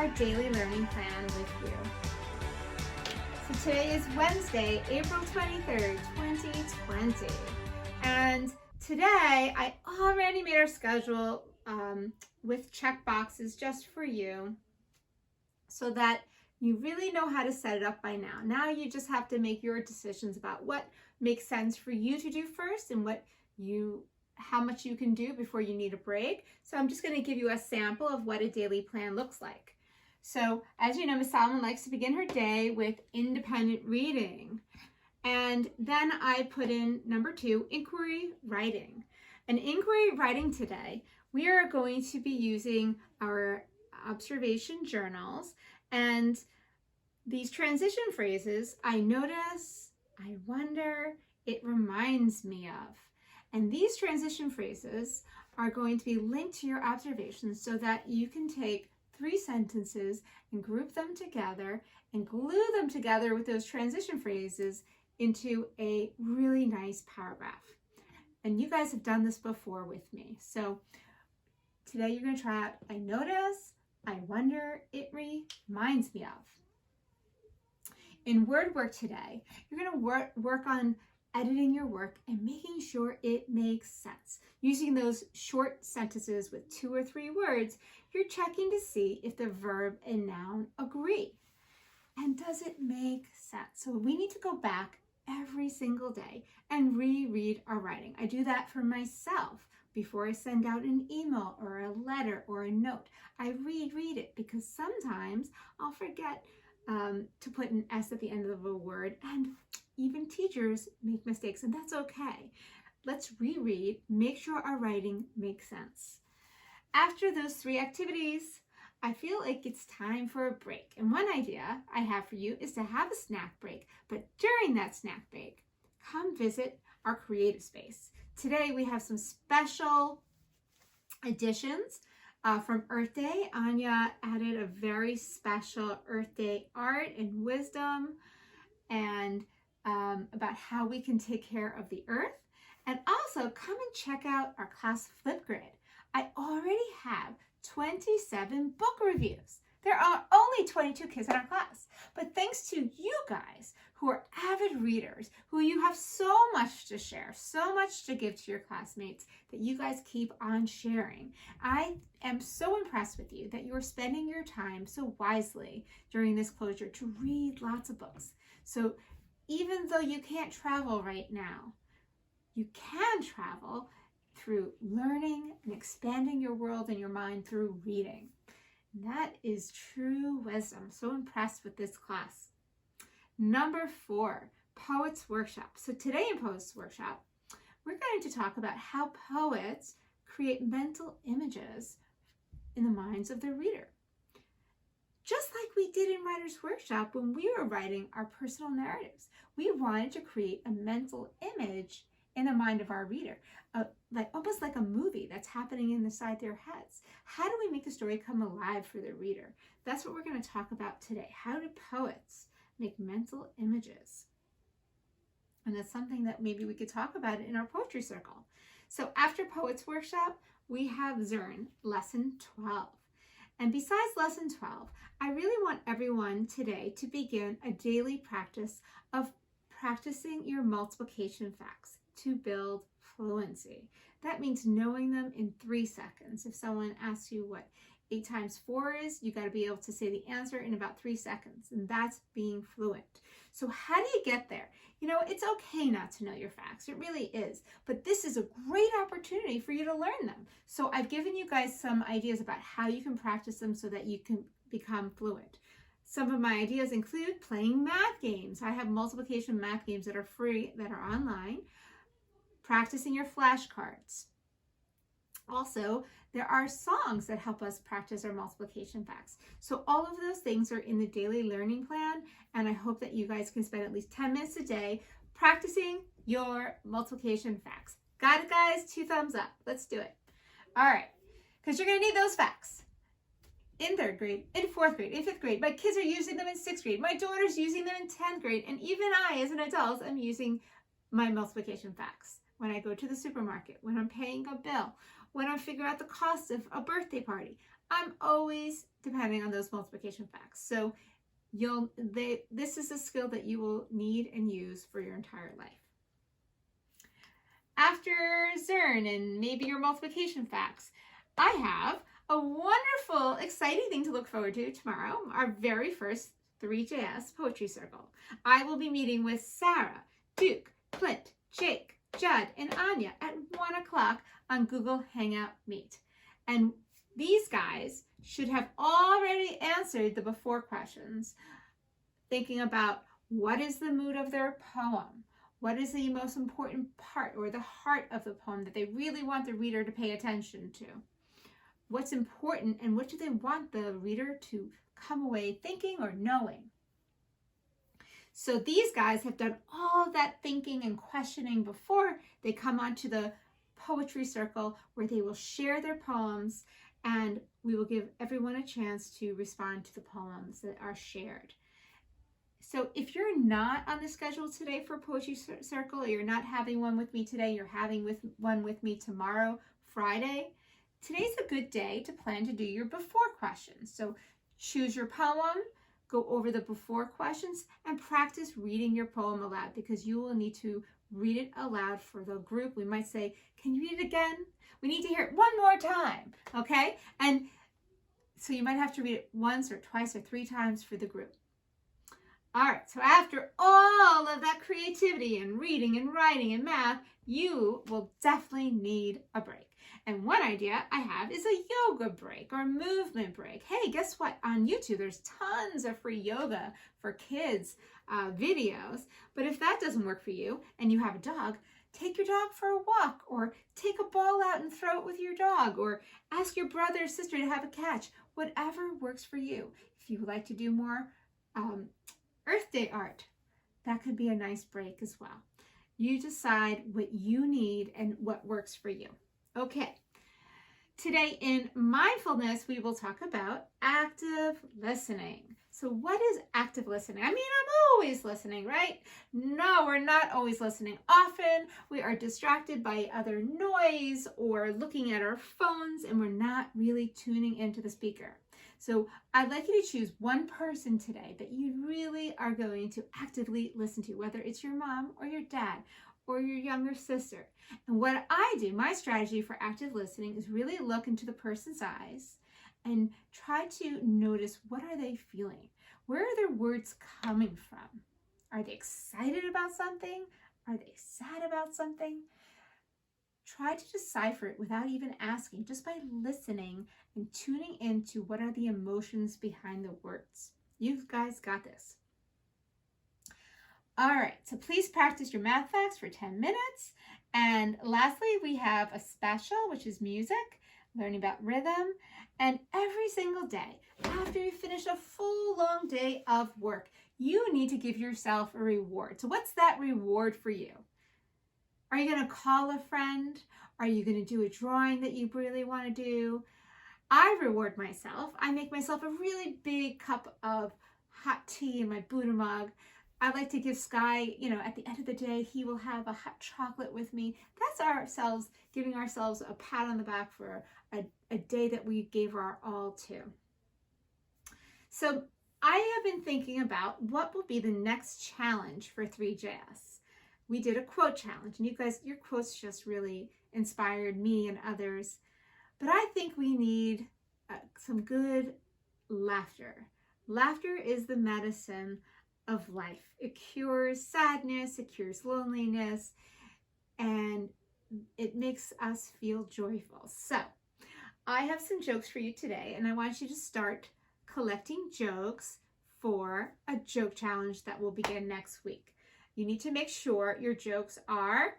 our daily learning plan with you. So today is Wednesday, April 23rd, 2020. And today I already made our schedule with check boxes just for you so that you really know how to set it up by now. Now you just have to make your decisions about what makes sense for you to do first and how much you can do before you need a break. So I'm just going to give you a sample of what a daily plan looks like. So as you know, Miss Solomon likes to begin her day with independent reading. And then I put in number 2, inquiry writing. And inquiry writing today, we are going to be using our observation journals and these transition phrases, I notice, I wonder, it reminds me of. And these transition phrases are going to be linked to your observations so that you can take 3 sentences and group them together and glue them together with those transition phrases into a really nice paragraph. And you guys have done this before with me. So today you're going to try out, I notice, I wonder, it reminds me of. In word work today, you're going to work on editing your work and making sure it makes sense. Using those short sentences with 2 or 3 words, you're checking to see if the verb and noun agree. And does it make sense? So we need to go back every single day and reread our writing. I do that for myself before I send out an email or a letter or a note. I reread it because sometimes I'll forget to put an S at the end of a word, and even teachers make mistakes, and that's okay. Let's reread, make sure our writing makes sense. After those 3 activities, I feel like it's time for a break. And one idea I have for you is to have a snack break, but during that snack break, come visit our creative space. Today we have some special additions from Earth Day. Anya added a very special Earth Day art and wisdom and about how we can take care of the earth. And also come and check out our class Flipgrid. I already have 27 book reviews. There are only 22 kids in our class, but thanks to you guys who are avid readers, who you have so much to share, so much to give to your classmates, that you guys keep on sharing. I am so impressed with you that you are spending your time so wisely during this closure to read lots of books. So even though you can't travel right now, you can travel through learning and expanding your world and your mind through reading. And that is true wisdom. I'm so impressed with this class. Number 4, Poets Workshop. So today in Poets Workshop, we're going to talk about how poets create mental images in the minds of their reader. Just like we did in Writer's Workshop when we were writing our personal narratives. We wanted to create a mental image in the mind of our reader, almost like a movie that's happening inside their heads. How do we make the story come alive for the reader? That's what we're going to talk about today. How do poets make mental images? And that's something that maybe we could talk about in our poetry circle. So after Poets Workshop, we have Zern, lesson 12. And besides lesson 12, I really want everyone today to begin a daily practice of practicing your multiplication facts to build fluency. That means knowing them in 3 seconds. If someone asks you what 8 times 4 is, you got to be able to say the answer in about 3 seconds, and that's being fluent. So how do you get there? You know, it's okay not to know your facts. It really is. But this is a great opportunity for you to learn them. So I've given you guys some ideas about how you can practice them so that you can become fluent. Some of my ideas include playing math games. I have multiplication math games that are free, that are online. Practicing your flashcards. Also, there are songs that help us practice our multiplication facts. So all of those things are in the daily learning plan, and I hope that you guys can spend at least 10 minutes a day practicing your multiplication facts. Got it, guys? 2 thumbs up. Let's do it. All right, because you're going to need those facts in 3rd grade, in 4th grade, in 5th grade. My kids are using them in 6th grade. My daughter's using them in 10th grade, and even I, as an adult, am using my multiplication facts when I go to the supermarket, when I'm paying a bill, when I figure out the cost of a birthday party. I'm always depending on those multiplication facts. So this is a skill that you will need and use for your entire life. After Zern and maybe your multiplication facts, I have a wonderful, exciting thing to look forward to tomorrow, our very first 3JS Poetry Circle. I will be meeting with Sarah, Duke, Clint, Jake, Judd, and Anya at 1 o'clock on Google Hangout Meet. And these guys should have already answered the before questions, thinking about what is the mood of their poem, what is the most important part or the heart of the poem that they really want the reader to pay attention to, what's important and what do they want the reader to come away thinking or knowing. So these guys have done all that thinking and questioning before they come onto the poetry circle, where they will share their poems and we will give everyone a chance to respond to the poems that are shared. So if you're not on the schedule today for Poetry Circle, or you're not having one with me today, you're having one with me tomorrow, Friday, today's a good day to plan to do your before questions. So choose your poem, go over the before questions, and practice reading your poem aloud, because you will need to read it aloud for the group. We might say, can you read it again? We need to hear it one more time, okay? And so you might have to read it once or twice or 3 times for the group. All right, so after all of that creativity and reading and writing and math, you will definitely need a break. And one idea I have is a yoga break or movement break. Hey, guess what? On YouTube, there's tons of free yoga for kids videos. But if that doesn't work for you and you have a dog, take your dog for a walk, or take a ball out and throw it with your dog, or ask your brother or sister to have a catch. Whatever works for you. If you would like to do more Earth Day art, that could be a nice break as well. You decide what you need and what works for you. Okay, today in mindfulness, we will talk about active listening. So what is active listening? I mean, I'm always listening, right? No, we're not always listening. Often we are distracted by other noise or looking at our phones, and we're not really tuning into the speaker. So I'd like you to choose one person today that you really are going to actively listen to, whether it's your mom or your dad or your younger sister. And what I do, my strategy for active listening, is really look into the person's eyes and try to notice, what are they feeling? Where are their words coming from? Are they excited about something? Are they sad about something? Try to decipher it without even asking, just by listening and tuning into what are the emotions behind the words. You guys got this. All right, so please practice your math facts for 10 minutes. And lastly, we have a special, which is music, learning about rhythm. And every single day, after you finish a full long day of work, you need to give yourself a reward. So what's that reward for you? Are you going to call a friend? Are you going to do a drawing that you really want to do? I reward myself. I make myself a really big cup of hot tea in my Buddha mug. I like to give Sky, at the end of the day, he will have a hot chocolate with me. That's giving ourselves a pat on the back for a day that we gave our all to. So I have been thinking about what will be the next challenge for 3JS. We did a quote challenge, and you guys, your quotes just really inspired me and others. But I think we need some good laughter. Laughter is the medicine of life. It cures sadness, it cures loneliness, and it makes us feel joyful. So I have some jokes for you today, and I want you to start collecting jokes for a joke challenge that will begin next week. You need to make sure your jokes are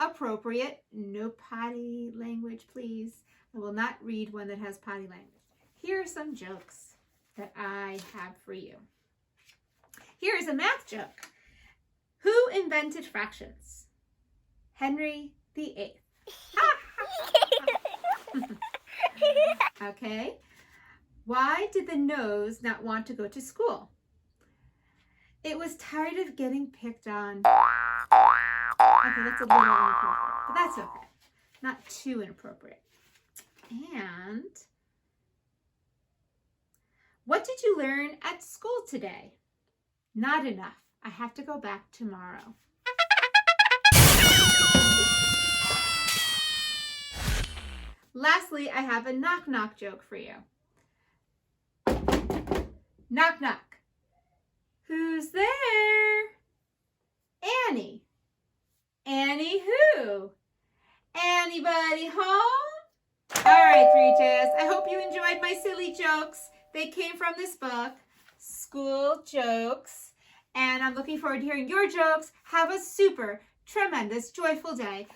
appropriate. No potty language, please. I will not read one that has potty language. Here are some jokes that I have for you. Here is a math joke. Who invented fractions? Henry VIII. Okay. Why did the nose not want to go to school? It was tired of getting picked on. Okay, that's a little inappropriate, but that's okay. Not too inappropriate. And What did you learn at school today? Not enough. I have to go back tomorrow. Lastly, I have a knock-knock joke for you. Knock, knock. Who's there? Annie. Annie who? Anybody home? All right, 3Js. I hope you enjoyed my silly jokes. They came from this book, School Jokes. And I'm looking forward to hearing your jokes. Have a super, tremendous, joyful day.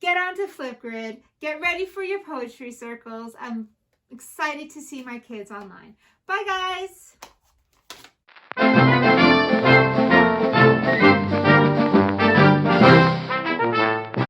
Get onto Flipgrid. Get ready for your poetry circles. I'm excited to see my kids online. Bye, guys.